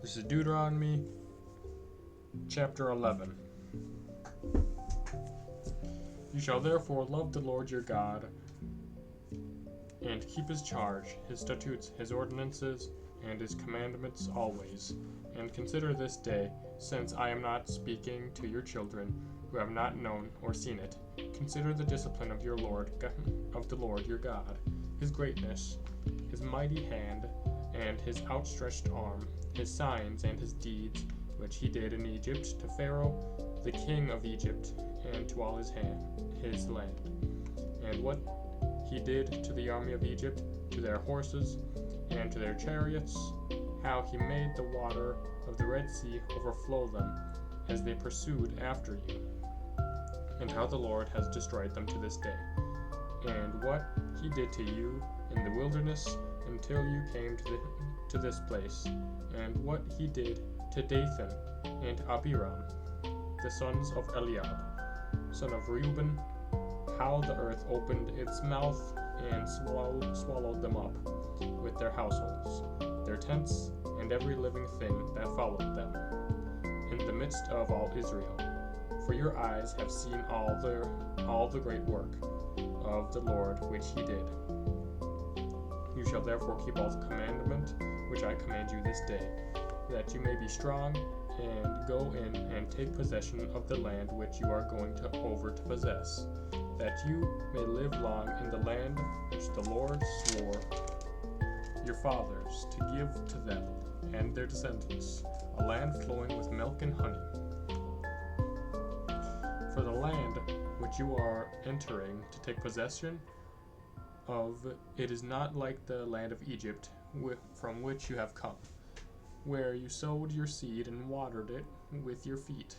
This is Deuteronomy chapter 11. You shall therefore love the Lord your God, and keep his charge, his statutes, his ordinances, and his commandments always. And consider this day, since I am not speaking to your children, who have not known or seen it. Consider the discipline of the Lord your God, his greatness, his mighty hand, and his outstretched arm, his signs and his deeds, which he did in Egypt to Pharaoh, the king of Egypt, and to all his land, and what he did to the army of Egypt, to their horses, and to their chariots, how he made the water of the Red Sea overflow them, as they pursued after you, and how the Lord has destroyed them to this day, and what he did to you in the wilderness until you came to this place, and what he did to Dathan and Abiram, the sons of Eliab, son of Reuben, how the earth opened its mouth and swallowed them up with their households, their tents, and every living thing that followed them, in the midst of all Israel. For your eyes have seen all the great work of the Lord which he did. You shall therefore keep all the commandment which I command you this day, that you may be strong, and go in and take possession of the land which you are going over to possess, that you may live long in the land which the Lord swore your fathers to give to them and their descendants, a land flowing with milk and honey. For the land which you are entering to take possession of, it is not like the land of Egypt from which you have come, where you sowed your seed and watered it with your feet,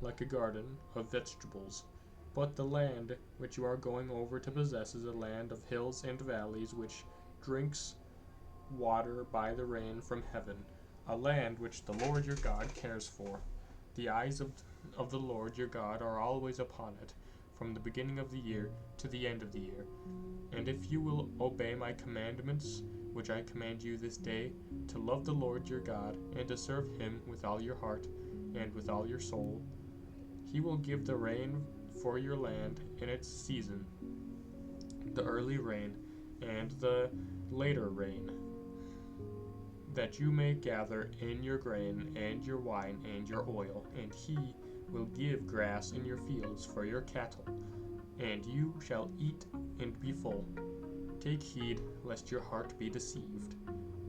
like a garden of vegetables. But the land which you are going over to possess is a land of hills and valleys, which drinks water by the rain from heaven, a land which the Lord your God cares for. The eyes of the Lord your God are always upon it, from the beginning of the year to the end of the year. And if you will obey my commandments, which I command you this day, to love the Lord your God, and to serve him with all your heart and with all your soul, he will give the rain for your land in its season, the early rain and the later rain, that you may gather in your grain and your wine and your oil, and he will give grass in your fields for your cattle, and you shall eat and be full. Take heed lest your heart be deceived,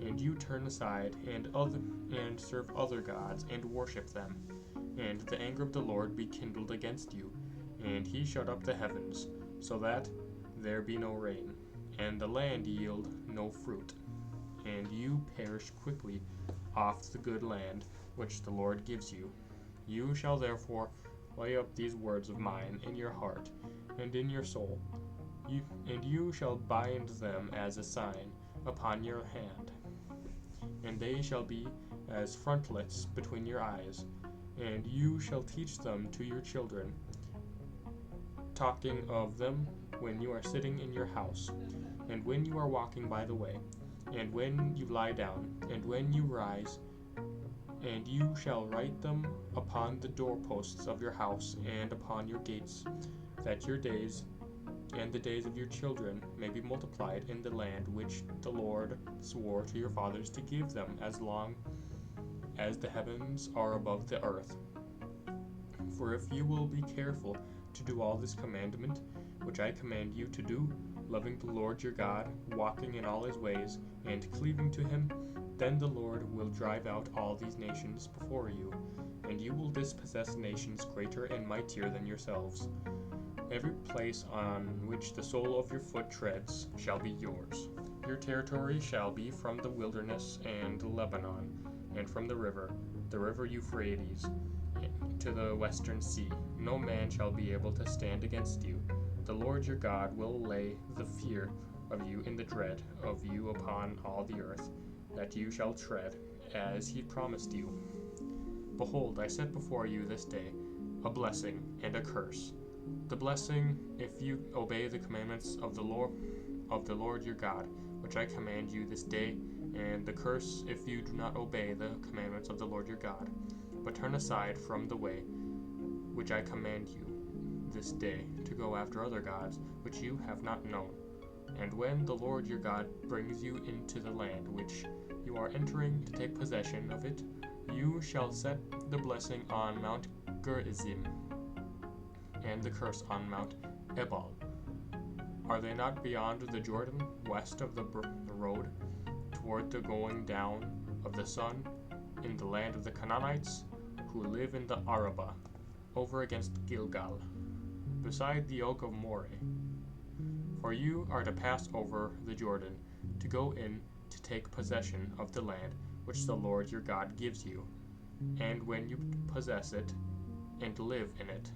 and you turn aside and serve other gods and worship them, and the anger of the Lord be kindled against you, and he shut up the heavens, so that there be no rain, and the land yield no fruit, and you perish quickly off the good land which the Lord gives you. You shall therefore lay up these words of mine in your heart and in your soul, and you shall bind them as a sign upon your hand, and they shall be as frontlets between your eyes, and you shall teach them to your children, talking of them when you are sitting in your house, and when you are walking by the way, and when you lie down, and when you rise, and you shall write them upon the doorposts of your house and upon your gates, that your days and the days of your children may be multiplied in the land which the Lord swore to your fathers to give them, as long as the heavens are above the earth. For if you will be careful to do all this commandment, which I command you to do, loving the Lord your God, walking in all his ways, and cleaving to him, then the Lord will drive out all these nations before you, and you will dispossess nations greater and mightier than yourselves. Every place on which the sole of your foot treads shall be yours. Your territory shall be from the wilderness and Lebanon, and from the river Euphrates, to the western sea. No man shall be able to stand against you. The Lord your God will lay the fear of you and the dread of you upon all the earth, that you shall tread, as he promised you. Behold, I set before you this day a blessing and a curse. The blessing, if you obey the commandments of the Lord your God, which I command you this day, and the curse if you do not obey the commandments of the Lord your God, but turn aside from the way which I command you this day to go after other gods which you have not known. And when the Lord your God brings you into the land which you are entering to take possession of it, you shall set the blessing on Mount Gerizim and the curse on Mount Ebal. Are they not beyond the Jordan, west of the road, toward the going down of the sun, in the land of the Canaanites, who live in the Arabah, over against Gilgal, beside the oak of Moreh? For you are to pass over the Jordan, to go in to take possession of the land which the Lord your God gives you. And when you possess it, and live in it,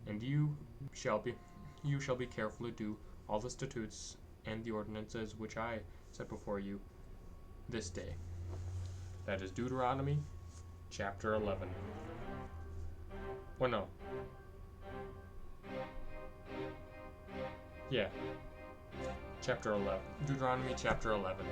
and you shall be careful to do all the statutes and the ordinances which I set before you this day. That is Deuteronomy chapter 11. Well, no. Yeah. Chapter 11. Deuteronomy chapter 11.